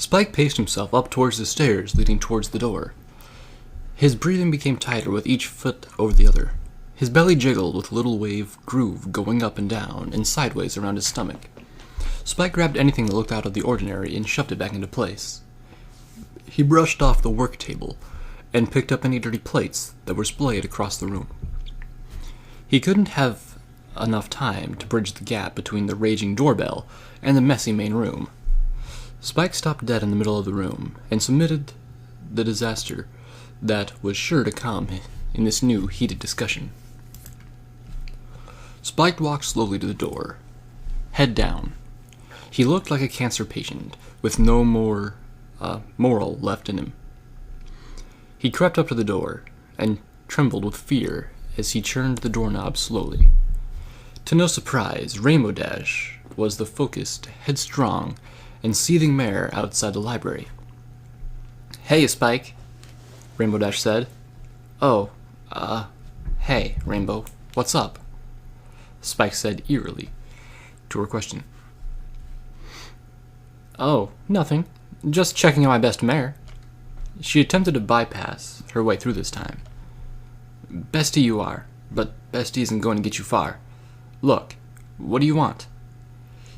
Spike paced himself up towards the stairs leading towards the door. His breathing became tighter with each foot over the other. His belly jiggled with a little wave groove going up and down and sideways around his stomach. Spike grabbed anything that looked out of the ordinary and shoved it back into place. He brushed off the work table and picked up any dirty plates that were splayed across the room. He couldn't have enough time to bridge the gap between the raging doorbell and the messy main room. Spike stopped dead in the middle of the room and submitted the disaster that was sure to come in this new heated discussion. Spike walked slowly to the door, head down. He looked like a cancer patient with no more moral left in him. He crept up to the door and trembled with fear as he turned the doorknob slowly. To no surprise, Rainbow Dash was the focused, headstrong, and seething mare outside the library. "Hey, Spike," Rainbow Dash said. "Oh, hey, Rainbow, what's up?" Spike said eerily to her question. "Oh, nothing. Just checking on my best mare." She attempted to bypass her way through this time. "Bestie you are, but Bestie isn't going to get you far. Look, what do you want?"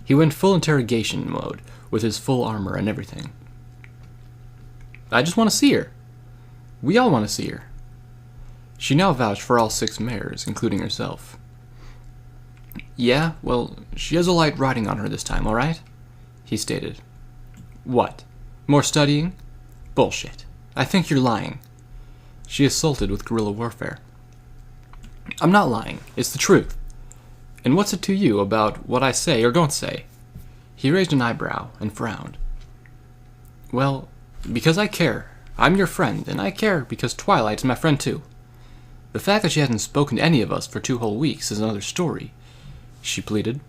He went full interrogation mode with his full armor and everything. "I just want to see her. We all want to see her." She now vouched for all 6 mares, including herself. "Yeah, well, she has a light riding on her this time, all right?" he stated. "What? More studying? Bullshit. I think you're lying." She assaulted with guerrilla warfare. "I'm not lying. It's the truth. And what's it to you about what I say or don't say?" He raised an eyebrow and frowned. "Well, because I care. I'm your friend, and I care because Twilight's my friend too. The fact that she hasn't spoken to any of us for 2 whole weeks is another story," she pleaded.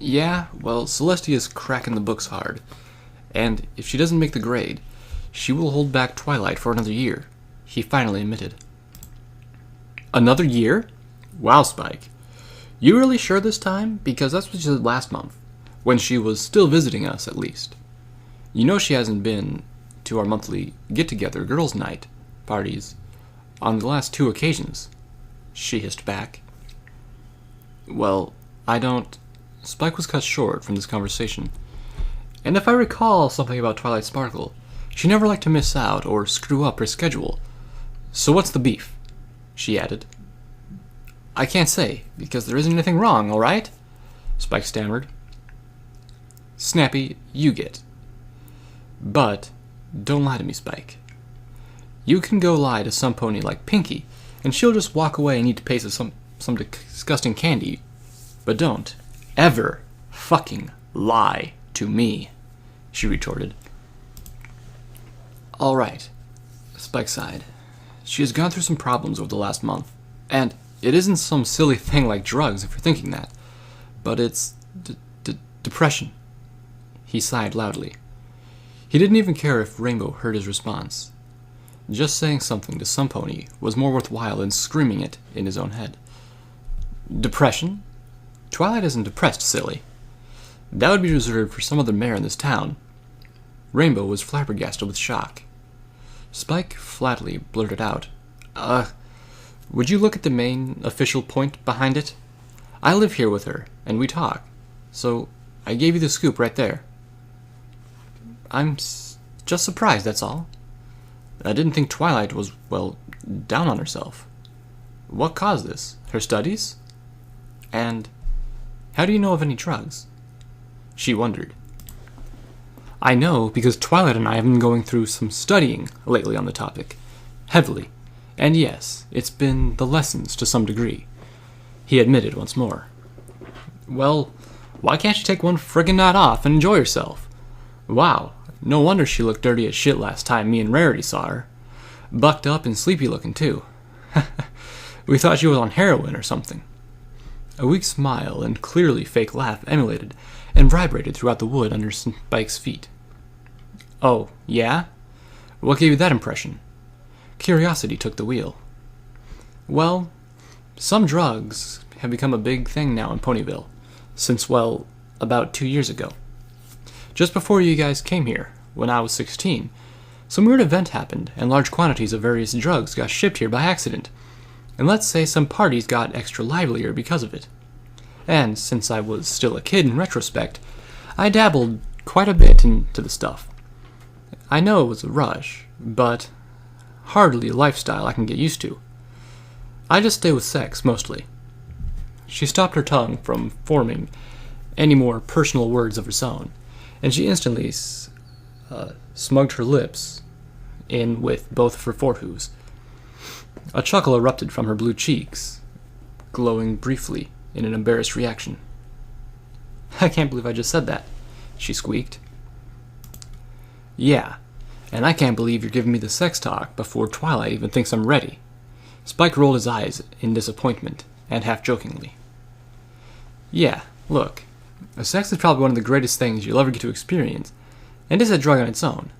"Yeah, well, Celestia's cracking the books hard, and if she doesn't make the grade, she will hold back Twilight for another year," he finally admitted. "Another year? Wow, Spike. You really sure this time? Because that's what she said last month, when she was still visiting us, at least. You know she hasn't been to our monthly get-together girls' night parties on the last 2 occasions," she hissed back. "Well, I don't..." Spike was cut short from this conversation. "And if I recall something about Twilight Sparkle, she never liked to miss out or screw up her schedule. So what's the beef?" she added. "I can't say, because there isn't anything wrong, all right?" Spike stammered. "Snappy, you get. But don't lie to me, Spike. You can go lie to some pony like Pinky, and she'll just walk away and eat a piece of some disgusting candy. But don't ever fucking lie to me," she retorted. "All right," Spike sighed. "She has gone through some problems over the last month, and it isn't some silly thing like drugs if you're thinking that, but it's depression." He sighed loudly. He didn't even care if Rainbow heard his response. Just saying something to some pony was more worthwhile than screaming it in his own head. "Depression? Twilight isn't depressed, silly. That would be reserved for some other mare in this town." Rainbow was flabbergasted with shock. Spike flatly blurted out, would you look at the main official point behind it? I live here with her, and we talk, so I gave you the scoop right there." "I'm just surprised, that's all. I didn't think Twilight was, well, down on herself. What caused this? Her studies? And how do you know of any drugs?" she wondered. "I know because Twilight and I have been going through some studying lately on the topic. Heavily. And yes, it's been the lessons to some degree," he admitted once more. "Well, why can't you take one friggin' night off and enjoy yourself? Wow, no wonder she looked dirty as shit last time me and Rarity saw her. Bucked up and sleepy looking too. We thought she was on heroin or something." A weak smile and clearly fake laugh emulated and vibrated throughout the wood under Spike's feet. "Oh, yeah? What gave you that impression?" Curiosity took the wheel. "Well, some drugs have become a big thing now in Ponyville, since, well, about 2 years ago. Just before you guys came here, when I was 16, some weird event happened, and large quantities of various drugs got shipped here by accident. And let's say some parties got extra livelier because of it. And since I was still a kid in retrospect, I dabbled quite a bit into the stuff. I know it was a rush, but hardly a lifestyle I can get used to. I just stay with sex, mostly. She stopped her tongue from forming any more personal words of her own, and she instantly smugged her lips in with both of her forehooves. A chuckle erupted from her blue cheeks, glowing briefly in an embarrassed reaction. "I can't believe I just said that," she squeaked. "Yeah, and I can't believe you're giving me the sex talk before Twilight even thinks I'm ready." Spike rolled his eyes in disappointment, and half-jokingly. "Yeah, look, sex is probably one of the greatest things you'll ever get to experience, and is a drug on its own.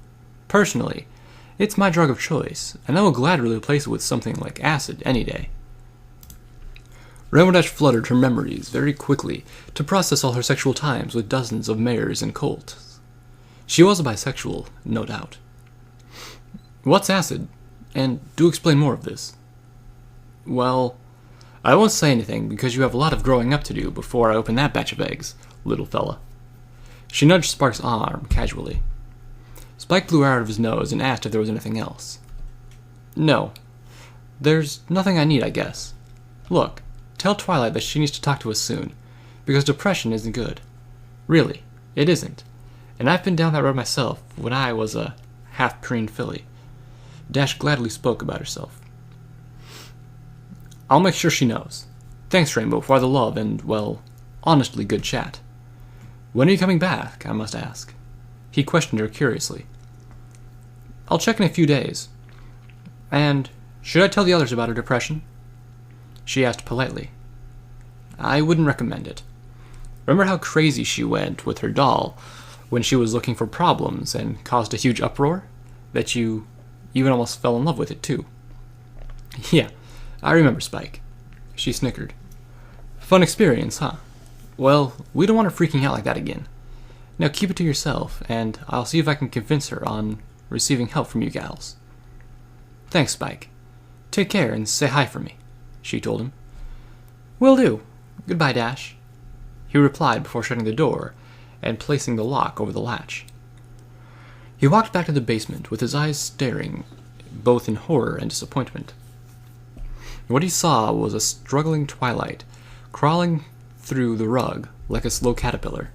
Personally, it's my drug of choice, and I will gladly replace it with something like acid any day." Rainbow fluttered her memories very quickly to process all her sexual times with dozens of mares and colts. She was a bisexual, no doubt. "What's acid? And do explain more of this." "Well, I won't say anything because you have a lot of growing up to do before I open that batch of eggs, little fella." She nudged Spike's arm casually. Spike blew out of his nose and asked if there was anything else. "No. There's nothing I need, I guess. Look, tell Twilight that she needs to talk to us soon, because depression isn't good. Really, it isn't. And I've been down that road myself when I was a half-preen filly." Dash gladly spoke about herself. "I'll make sure she knows. Thanks, Rainbow, for the love and, well, honestly good chat. When are you coming back, I must ask?" He questioned her curiously. "I'll check in a few days. And should I tell the others about her depression?" She asked politely. "I wouldn't recommend it. Remember how crazy she went with her doll when she was looking for problems and caused a huge uproar? That you even almost fell in love with it, too." "Yeah, I remember, Spike." She snickered. "Fun experience, huh? Well, we don't want her freaking out like that again. Now keep it to yourself, and I'll see if I can convince her on receiving help from you gals." "Thanks, Spike. Take care and say hi for me," she told him. "Will do. Goodbye, Dash," he replied before shutting the door and placing the lock over the latch. He walked back to the basement with his eyes staring, both in horror and disappointment. What he saw was a struggling Twilight, crawling through the rug like a slow caterpillar.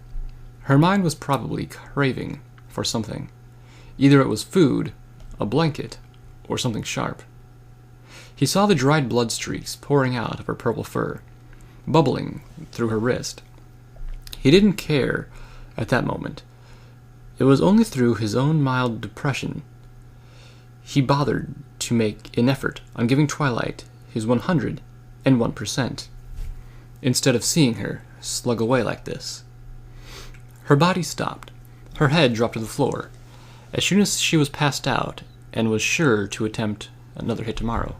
Her mind was probably craving for something. Either it was food, a blanket, or something sharp. He saw the dried blood streaks pouring out of her purple fur, bubbling through her wrist. He didn't care at that moment. It was only through his own mild depression he bothered to make an effort on giving Twilight his 101%, instead of seeing her slug away like this. Her body stopped. Her head dropped to the floor, as soon as she was passed out and was sure to attempt another hit tomorrow.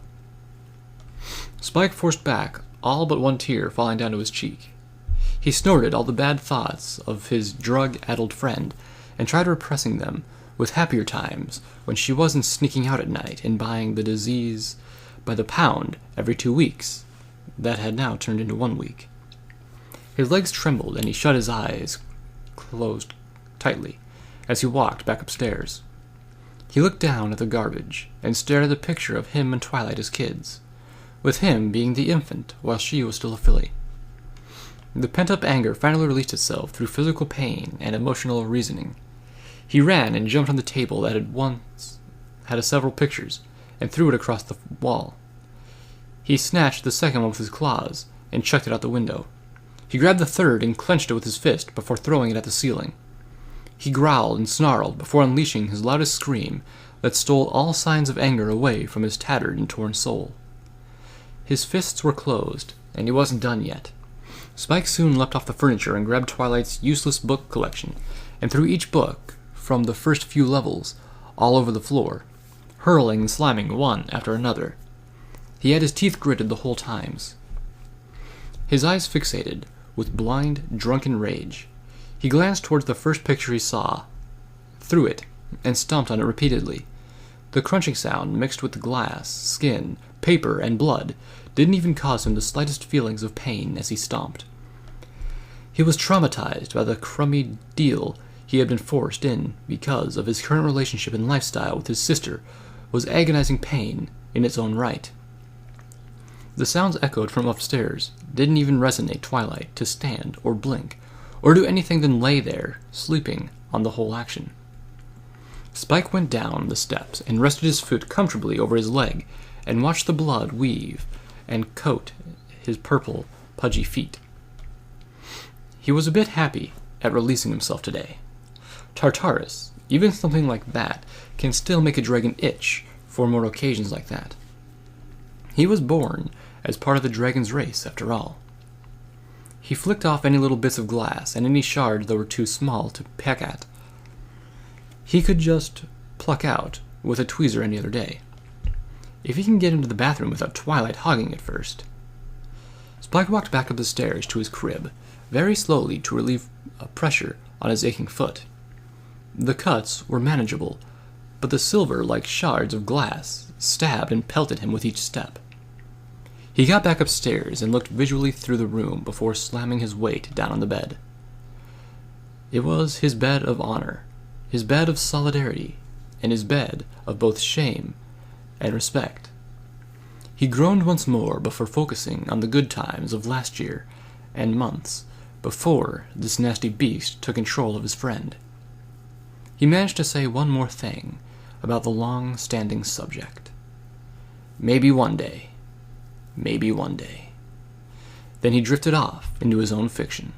Spike forced back all but one tear falling down to his cheek. He snorted all the bad thoughts of his drug-addled friend and tried repressing them with happier times when she wasn't sneaking out at night and buying the disease by the pound every 2 weeks. That had now turned into 1 week. His legs trembled and he shut his eyes closed tightly as he walked back upstairs. He looked down at the garbage and stared at the picture of him and Twilight as kids, with him being the infant while she was still a filly. The pent-up anger finally released itself through physical pain and emotional reasoning. He ran and jumped on the table that had once had several pictures and threw it across the wall. He snatched the second one with his claws and chucked it out the window. He grabbed the third and clenched it with his fist before throwing it at the ceiling. He growled and snarled before unleashing his loudest scream that stole all signs of anger away from his tattered and torn soul. His fists were closed, and he wasn't done yet. Spike soon leapt off the furniture and grabbed Twilight's useless book collection and threw each book from the first few levels all over the floor, hurling and slamming one after another. He had his teeth gritted the whole times. His eyes fixated with blind, drunken rage. He glanced towards the first picture he saw, threw it, and stomped on it repeatedly. The crunching sound, mixed with the glass, skin, paper, and blood, didn't even cause him the slightest feelings of pain as he stomped. He was traumatized by the crummy deal he had been forced in because of his current relationship and lifestyle with his sister was agonizing pain in its own right. The sounds echoed from upstairs didn't even resonate Twilight to stand or blink or do anything than lay there, sleeping on the whole action. Spike went down the steps and rested his foot comfortably over his leg and watched the blood weave and coat his purple, pudgy feet. He was a bit happy at releasing himself today. Tartarus, even something like that, can still make a dragon itch for more occasions like that. He was born as part of the dragon's race, after all. He flicked off any little bits of glass and any shards that were too small to peck at. He could just pluck out with a tweezer any other day. If he can get into the bathroom without Twilight hogging it first. Spike walked back up the stairs to his crib, very slowly to relieve pressure on his aching foot. The cuts were manageable, but the silver-like shards of glass stabbed and pelted him with each step. He got back upstairs and looked visually through the room before slamming his weight down on the bed. It was his bed of honor, his bed of solidarity, and his bed of both shame and respect. He groaned once more before focusing on the good times of last year and months before this nasty beast took control of his friend. He managed to say one more thing about the long-standing subject. Maybe one day. Maybe one day. Then he drifted off into his own fiction.